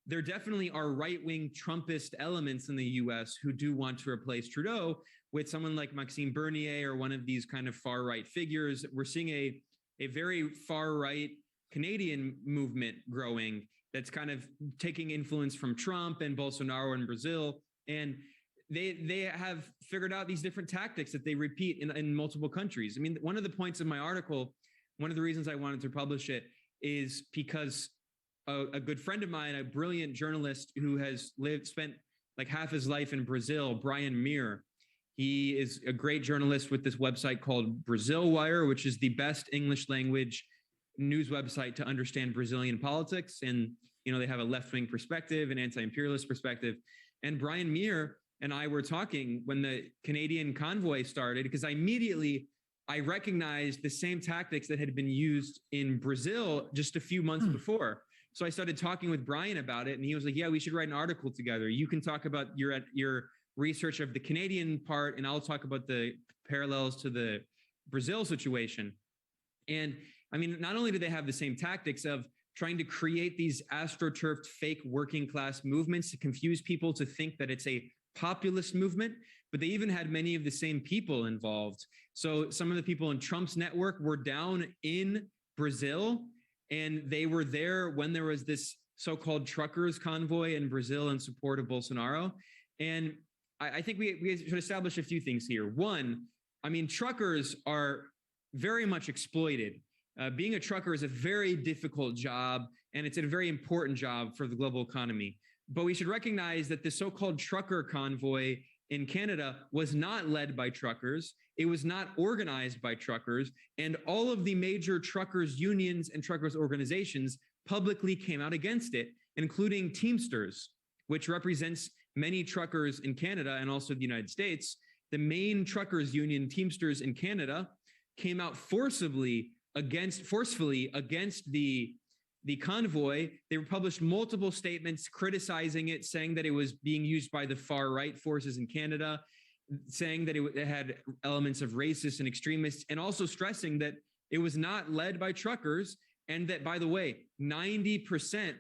there definitely are right-wing Trumpist elements in the US who do want to replace Trudeau with someone like Maxime Bernier or one of these kind of far-right figures. We're seeing a very far-right Canadian movement growing that's kind of taking influence from Trump and Bolsonaro in Brazil. And they have figured out these different tactics that they repeat in multiple countries. I mean, one of the points of my article, one of the reasons I wanted to publish it is because a good friend of mine, a brilliant journalist who has spent like half his life in Brazil, Brian Meir. He is a great journalist with this website called Brazil Wire, which is the best English language news website to understand Brazilian politics. And, you know, they have a left-wing perspective, an anti-imperialist perspective. And Brian Meir and I were talking when the Canadian convoy started, because I recognized the same tactics that had been used in Brazil just a few months before. So I started talking with Brian about it, and he was like, yeah, we should write an article together. You can talk about your research of the Canadian part, and I'll talk about the parallels to the Brazil situation. And I mean, not only do they have the same tactics of trying to create these astroturfed fake working class movements to confuse people to think that it's a populist movement, but they even had many of the same people involved. So some of the people in Trump's network were down in Brazil, and they were there when there was this so-called truckers convoy in Brazil in support of Bolsonaro. And I think we should establish a few things here. One, I mean, truckers are very much exploited. Being a trucker is a very difficult job, and it's a very important job for the global economy. But we should recognize that the so-called trucker convoy in Canada was not led by truckers. It was not organized by truckers. And all of the major truckers unions and truckers organizations publicly came out against it, including Teamsters, which represents many truckers in Canada and also the United States. The main truckers union, Teamsters in Canada, came out forcefully against the convoy. They published multiple statements criticizing it, saying that it was being used by the far right forces in Canada, saying that it had elements of racist and extremists, and also stressing that it was not led by truckers. And that, by the way, 90%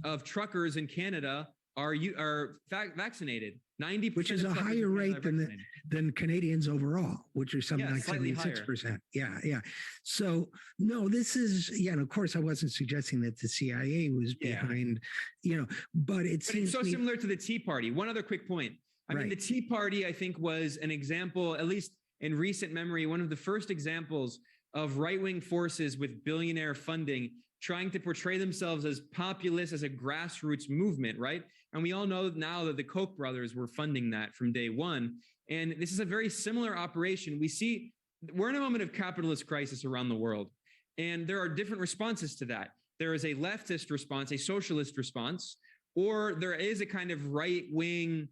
of truckers in Canada are vaccinated. 90%, which is a higher rate than Canadians overall, which are something like 76%. Yeah. So no, this is, and of course I wasn't suggesting that the CIA was behind, but it seems so similar to the Tea Party. One other quick point. I mean, the Tea Party, I think, was an example, at least in recent memory, one of the first examples of right-wing forces with billionaire funding trying to portray themselves as populist, as a grassroots movement, right? And we all know now that the Koch brothers were funding that from day one. And this is a very similar operation. We're in a moment of capitalist crisis around the world, and there are different responses to that. There is a leftist response, a socialist response, or there is a kind of right-wing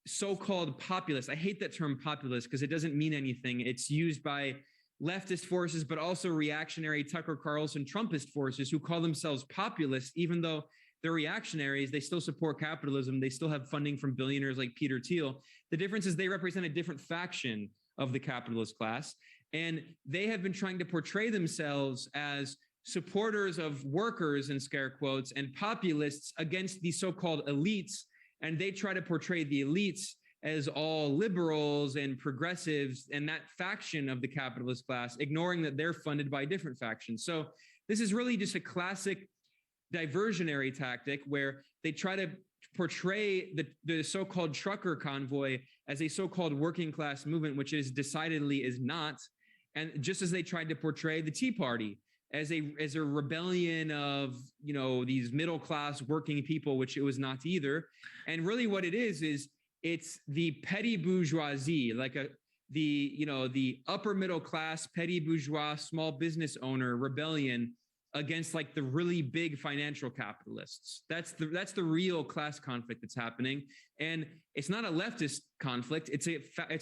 so-called populist. I hate that term populist because it doesn't mean anything. It's used by leftist forces, but also reactionary Tucker Carlson Trumpist forces who call themselves populists, even though they're reactionaries. They still support capitalism. They still have funding from billionaires like Peter Thiel. The difference is they represent a different faction of the capitalist class, and they have been trying to portray themselves as supporters of workers, in scare quotes, and populists against the so-called elites. And they try to portray the elites as all liberals and progressives and that faction of the capitalist class, ignoring that they're funded by different factions. So this is really just a classic diversionary tactic where they try to portray the so-called trucker convoy as a so-called working class movement, which decidedly is not. And just as they tried to portray the Tea Party as a rebellion of, these middle class working people, which it was not either. And really what it is it's the petty bourgeoisie, like the upper middle class, petty bourgeois, small business owner rebellion against like the really big financial capitalists. That's the real class conflict that's happening. And it's not a leftist conflict. It's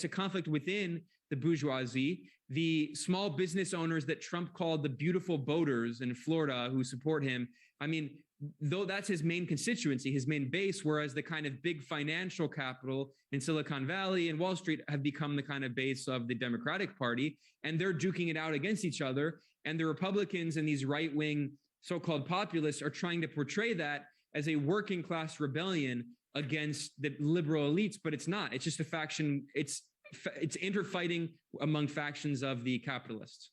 a conflict within the bourgeoisie, the small business owners that Trump called the beautiful boaters in Florida who support him. I mean, though that's his main constituency, his main base, whereas the kind of big financial capital in Silicon Valley and Wall Street have become the kind of base of the Democratic Party, and they're duking it out against each other. And the Republicans and these right-wing so-called populists are trying to portray that as a working class rebellion against the liberal elites, but it's not. It's just a faction. It's interfighting among factions of the capitalists.